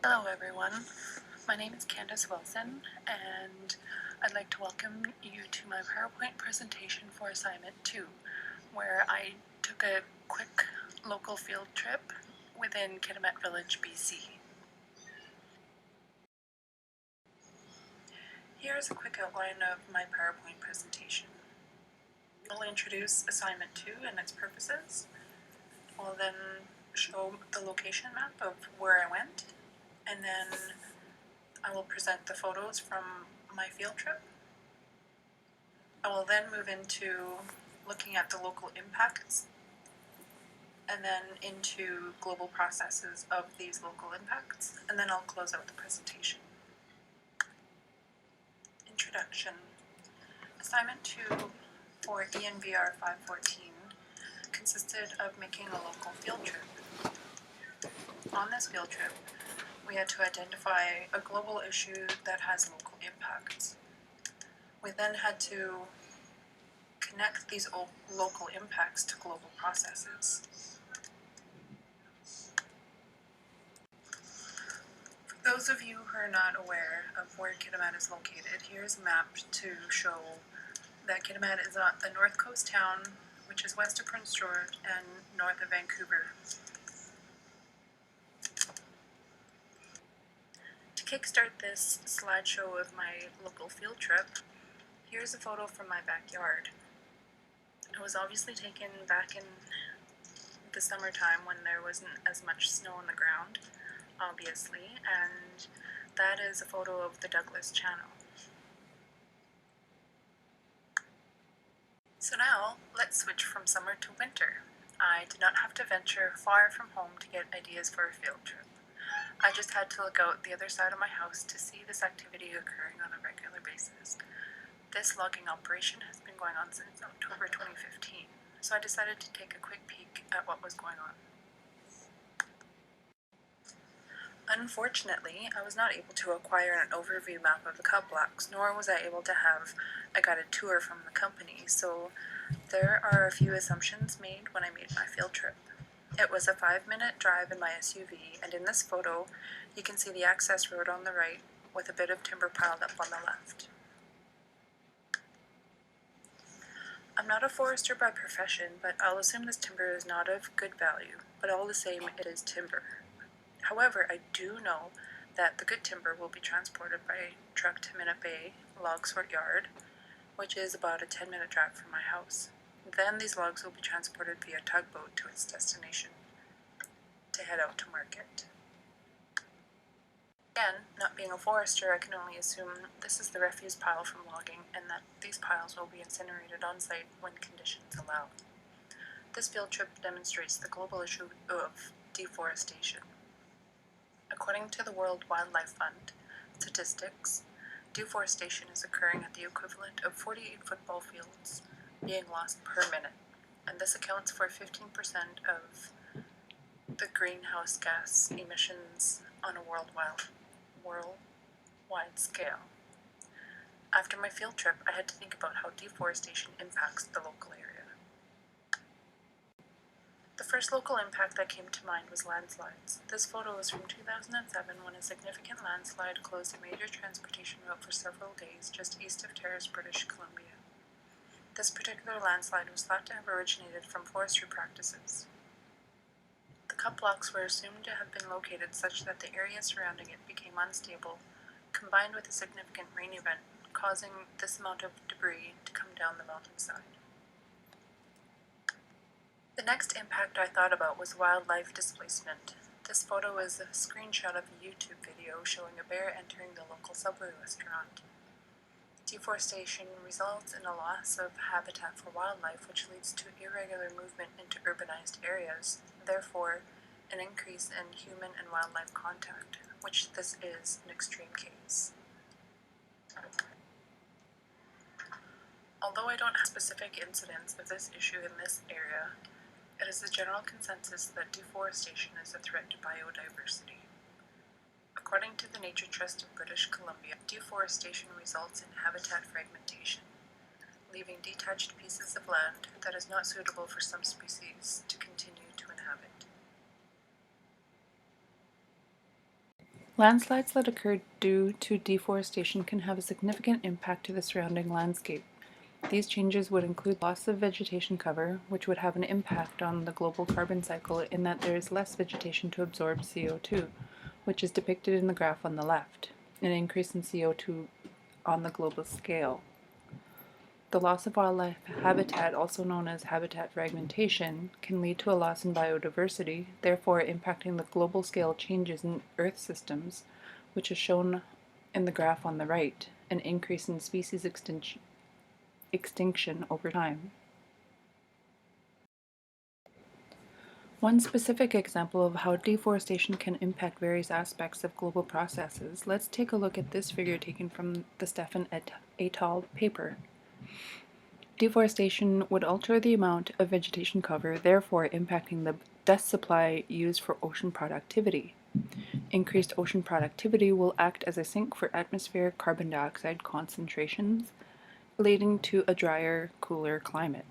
Hello everyone, my name is CWilson and I'd like to welcome you to my PowerPoint presentation for Assignment 2, where I took a quick local field trip within Kitimat Village, BC. Here's a quick outline of my PowerPoint presentation. I'll introduce Assignment 2 and its purposes. I'll then show the location map of where I went, and then I will present the photos from my field trip. I will then move into looking at the local impacts, and then into global processes of these local impacts, and then I'll close out the presentation. Introduction. Assignment 2 for ENVR 514 consisted of making a local field trip. On this field trip, we had to identify a global issue that has local impacts. We then had to connect these local impacts to global processes. For those of you who are not aware of where Kitimat is located, here's a map to show that Kitimat is a north coast town, which is west of Prince George and north of Vancouver. To kickstart this slideshow of my local field trip, here's a photo from my backyard. It was obviously taken back in the summertime when there wasn't as much snow on the ground, obviously, and that is a photo of the Douglas Channel. So now, let's switch from summer to winter. I did not have to venture far from home to get ideas for a field trip. I just had to look out the other side of my house to see this activity occurring on a regular basis. This logging operation has been going on since October 2015, so I decided to take a quick peek at what was going on. Unfortunately, I was not able to acquire an overview map of the cub blocks, nor was I able to have a guided tour from the company, so there are a few assumptions made when I made my field trip. It was a 5-minute drive in my SUV, and in this photo, you can see the access road on the right with a bit of timber piled up on the left. I'm not a forester by profession, but I'll assume this timber is not of good value, but all the same, it is timber. However, I do know that the good timber will be transported by truck to Minute Bay Log Sort Yard, which is about a 10-minute drive from my house. Then these logs will be transported via tugboat to its destination to head out to market. Again, not being a forester, I can only assume this is the refuse pile from logging and that these piles will be incinerated on site when conditions allow. This field trip demonstrates the global issue of deforestation. According to the World Wildlife Fund statistics, deforestation is occurring at the equivalent of 48 football fields being lost per minute, and this accounts for 15% of the greenhouse gas emissions on a worldwide scale. After my field trip, I had to think about how deforestation impacts the local area. The first local impact that came to mind was landslides. This photo is from 2007 when a significant landslide closed a major transportation route for several days just east of Terrace, British Columbia. This particular landslide was thought to have originated from forestry practices. The cub blocks were assumed to have been located such that the area surrounding it became unstable, combined with a significant rain event, causing this amount of debris to come down the mountainside. The next impact I thought about was wildlife displacement. This photo is a screenshot of a YouTube video showing a bear entering the local Subway restaurant. Deforestation results in a loss of habitat for wildlife, which leads to irregular movement into urbanized areas, therefore an increase in human and wildlife contact, which this is an extreme case. Although I don't have specific incidents of this issue in this area, it is the general consensus that deforestation is a threat to biodiversity. According to the Nature Trust of British Columbia, deforestation results in habitat fragmentation, leaving detached pieces of land that is not suitable for some species to continue to inhabit. Landslides that occur due to deforestation can have a significant impact to the surrounding landscape. These changes would include loss of vegetation cover, which would have an impact on the global carbon cycle in that there is less vegetation to absorb CO2, which is depicted in the graph on the left, an increase in CO2 on the global scale. The loss of wildlife habitat, also known as habitat fragmentation, can lead to a loss in biodiversity, therefore impacting the global scale changes in Earth systems, which is shown in the graph on the right, an increase in species extinction over time. One specific example of how deforestation can impact various aspects of global processes, let's take a look at this figure taken from the Stefan et al. Paper. Deforestation would alter the amount of vegetation cover, therefore impacting the dust supply used for ocean productivity. Increased ocean productivity will act as a sink for atmospheric carbon dioxide concentrations, leading to a drier, cooler climate.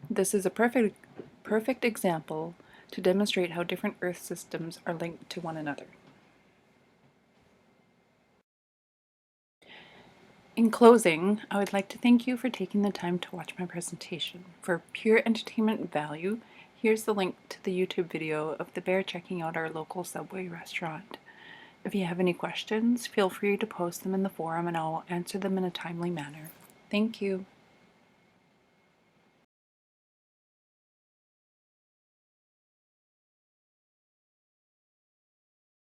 This is a perfect example to demonstrate how different Earth systems are linked to one another. In closing, I would like to thank you for taking the time to watch my presentation. For pure entertainment value, here's the link to the YouTube video of the bear checking out our local Subway restaurant. If you have any questions, feel free to post them in the forum and I'll answer them in a timely manner. Thank you.